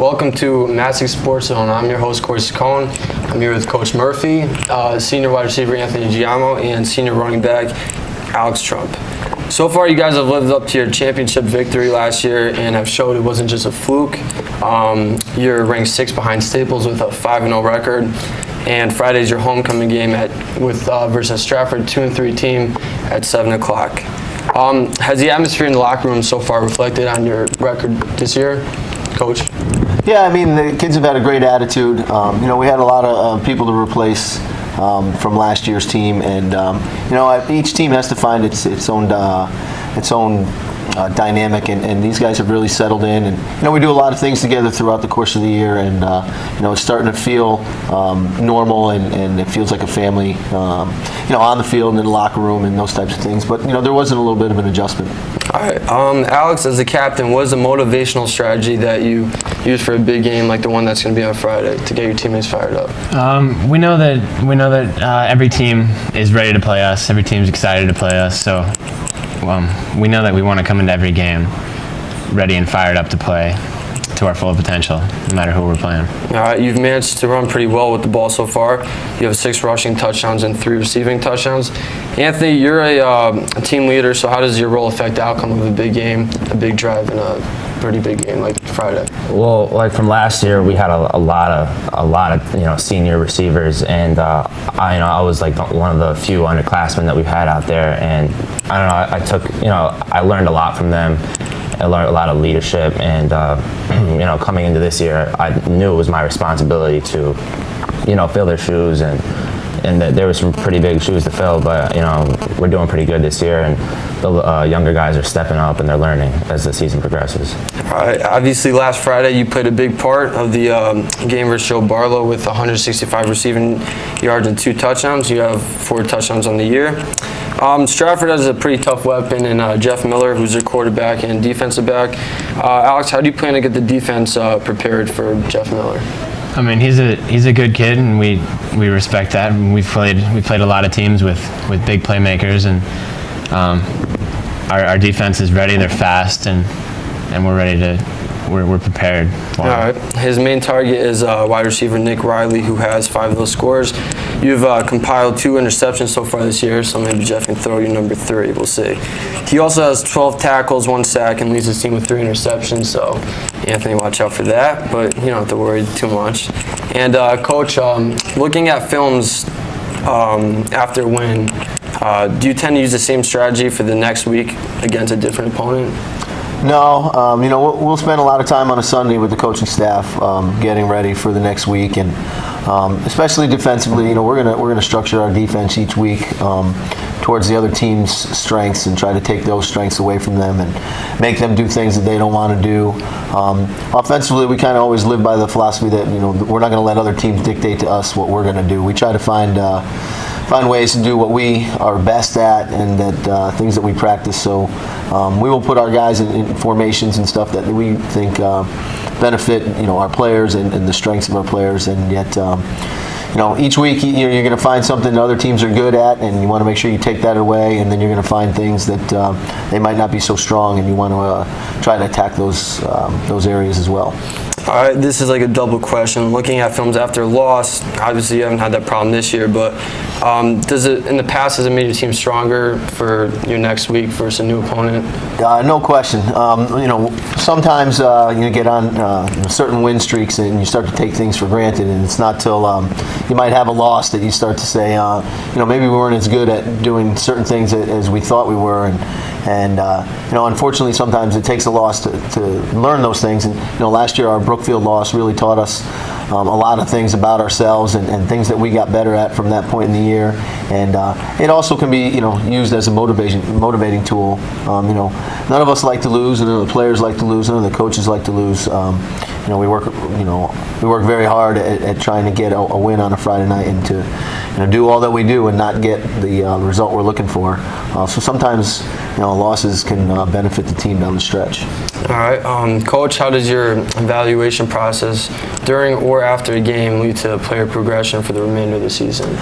Welcome to Masuk Sports Zone. I'm your host, Corey Saccone. I'm here with Coach Murphy, senior wide receiver Anthony Giamo, and senior running back Alex Trump. So far, you guys have lived up to your championship victory last year and have showed it wasn't just a fluke. You're ranked 6th behind Staples with a 5-0 record. And Friday's your homecoming game versus Stratford 2-3 team at 7 o'clock. Has the atmosphere in the locker room so far reflected on your record this year, Coach? Yeah, I mean, the kids have had a great attitude. We had a lot of people to replace from last year's team, and each team has to find its own dynamic, and these guys have really settled in. And we do a lot of things together throughout the course of the year, and it's starting to feel normal, and it feels like a family, on the field and in the locker room and those types of things. But there wasn't a little bit of an adjustment. All right, Alex, as the captain, what is a motivational strategy that you use for a big game like the one that's going to be on Friday to get your teammates fired up? We know that every team is ready to play us. Every team's excited to play us. So we know that we want to come into every game ready and fired up to play to our full potential, no matter who we're playing. All right, you've managed to run pretty well with the ball so far. You have 6 rushing touchdowns and 3 receiving touchdowns. Anthony, you're a team leader, so how does your role affect the outcome of a big game, a big drive, and a pretty big game like Friday? Well, like from last year, we had a lot of senior receivers, and I was like one of the few underclassmen that we've had out there, and I learned a lot from them. I learned a lot of leadership, and coming into this year, I knew it was my responsibility to fill their shoes, and that there were some pretty big shoes to fill, but we're doing pretty good this year, and the younger guys are stepping up and they're learning as the season progresses. All right, obviously last Friday you played a big part of the game versus Joe Barlow with 165 receiving yards and 2 touchdowns. You have 4 touchdowns on the year. Stratford has a pretty tough weapon in Jeff Miller, who's their quarterback and defensive back. Alex, how do you plan to get the defense prepared for Jeff Miller? I mean, he's a good kid, and we respect that. We've played a lot of teams with big playmakers, and our defense is ready. They're fast, and we're ready to. We're prepared. All right. His main target is wide receiver Nick Riley, who has 5 of those scores. You've compiled 2 interceptions so far this year, so maybe Jeff can throw you number 3. We'll see. He also has 12 tackles, 1 sack, and leads his team with 3 interceptions. So, Anthony, watch out for that. But you don't have to worry too much. And Coach, looking at films after a win, do you tend to use the same strategy for the next week against a different opponent? No, we'll spend a lot of time on a Sunday with the coaching staff getting ready for the next week, and especially defensively. We're gonna structure our defense each week towards the other team's strengths and try to take those strengths away from them and make them do things that they don't want to do. Offensively, we kind of always live by the philosophy that we're not going to let other teams dictate to us what we're going to do. We try to find ways to do what we are best at, and that things that we practice. So we will put our guys in formations and stuff that we think benefit our players and the strengths of our players, and yet each week you're going to find something that other teams are good at, and you want to make sure you take that away, and then you're going to find things that they might not be so strong, and you want to try to attack those areas as well. All right, this is like a double question. Looking at films after a loss, obviously you haven't had that problem this year, but in the past, has it made your team stronger for your next week versus a new opponent? No question. Sometimes you get on certain win streaks and you start to take things for granted, and it's not till you might have a loss that you start to say, maybe we weren't as good at doing certain things as we thought we were, and unfortunately sometimes it takes a loss to learn those things. And last year our Brookfield loss really taught us a lot of things about ourselves and things that we got better at from that point in the year, and it also can be used as a motivating tool. None of us like to lose, and none of the players like to lose, none of the coaches like to lose. We work very hard at trying to get a win on a Friday night, and to do all that we do and not get the result we're looking for. So sometimes losses can benefit the team down the stretch. All right, Coach, how does your evaluation process during or after a game lead to player progression for the remainder of the season?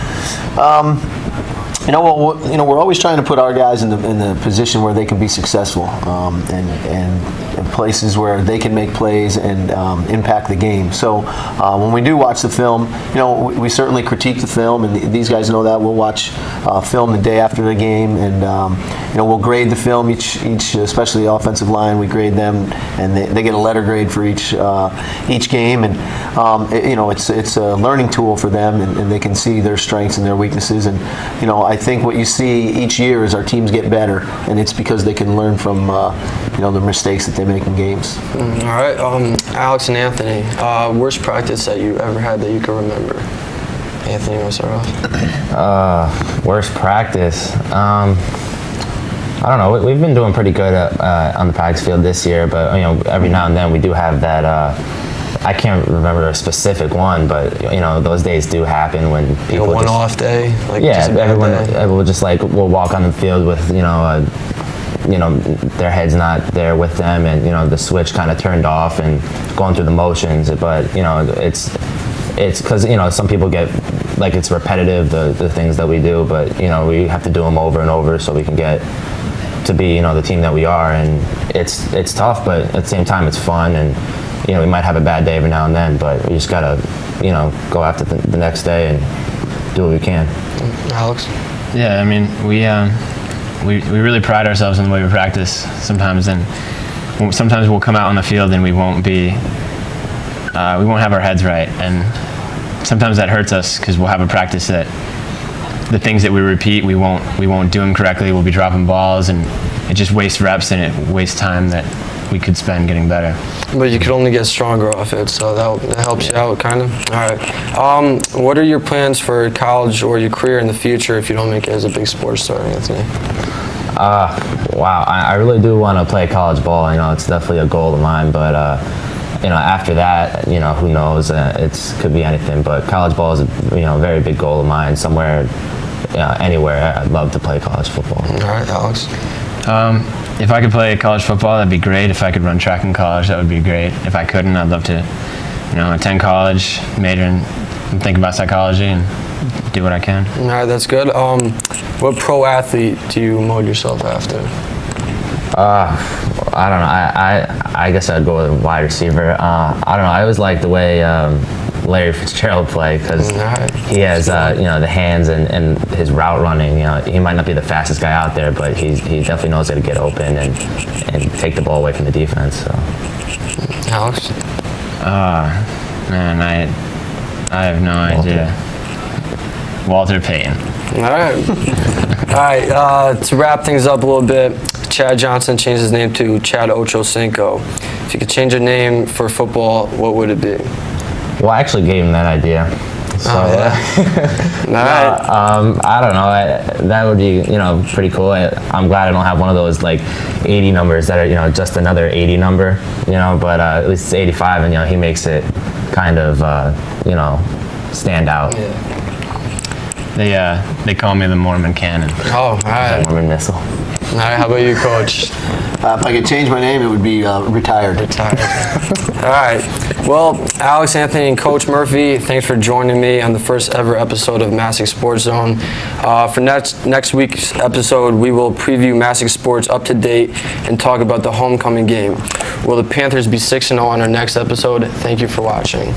We're always trying to put our guys in the position where they can be successful, and places where they can make plays and impact the game. So when we do watch the film, we certainly critique the film, and these guys know that. We'll watch film the day after the game, and we'll grade the film each, especially the offensive line. We grade them, and they get a letter grade for each game, and it's a learning tool for them, and they can see their strengths and their weaknesses. And I think what you see each year is our teams get better, and it's because they can learn from the mistakes that they make in games. All right, Alex and Anthony, worst practice that you ever had that you can remember? Anthony, you want to start off? Worst practice. I don't know. We've been doing pretty good on the practice field this year, but every now and then we do have that. I can't remember a specific one, but those days do happen when people a one-off day. Everyone just will walk on the field with their head's not there with them, and the switch kind of turned off and going through the motions. But it's because some people get it's repetitive, the things that we do, but we have to do them over and over so we can get to be the team that we are. And it's tough, but at the same time it's fun, and we might have a bad day every now and then, but we just gotta go after the next day and do what we can. Alex? Yeah, I mean, we really pride ourselves in the way we practice sometimes, and sometimes we'll come out on the field and we won't have our heads right, and sometimes that hurts us because we'll have a practice that the things that we repeat, we won't do them correctly. We'll be dropping balls, and it just wastes reps, and it wastes time that we could spend getting better. But you could only get stronger off it, so that helps you out, kind of. All right. What are your plans for college or your career in the future if you don't make it as a big sports star, Anthony? Wow, I really do want to play college ball. It's definitely a goal of mine, but after that, who knows? It could be anything, but college ball is a very big goal of mine. Somewhere, anywhere, I'd love to play college football. All right, Alex. If I could play college football, that'd be great. If I could run track in college, that would be great. If I couldn't, I'd love to, attend college, major and think about psychology, and do what I can. All right, that's good. What pro athlete do you mold yourself after? I don't know. I guess I'd go with a wide receiver. I don't know. I always like the way Larry Fitzgerald play because he has the hands and his route running. He might not be the fastest guy out there, but he definitely knows how to get open and take the ball away from the defense. So. Alex? Man, I have no idea. Walter Payton. All right. To wrap things up a little bit, Chad Johnson changed his name to Chad Ochocinco. If you could change your name for football, what would it be? Well, I actually gave him that idea. So, I don't know. That would be, pretty cool. I'm glad I don't have one of those 80 numbers that are, just another 80 number, but at least it's 85, and he makes it kind of, stand out. Yeah. They call me the Mormon Cannon. Oh, all right. Mormon missile. All right, how about you, Coach? If I could change my name, it would be retired. All right. Well, Alex, Anthony, and Coach Murphy, thanks for joining me on the first ever episode of Masuk Sports Zone. For next week's episode, we will preview Masuk Sports Up to Date and talk about the homecoming game. Will the Panthers be 6-0 on our next episode? Thank you for watching.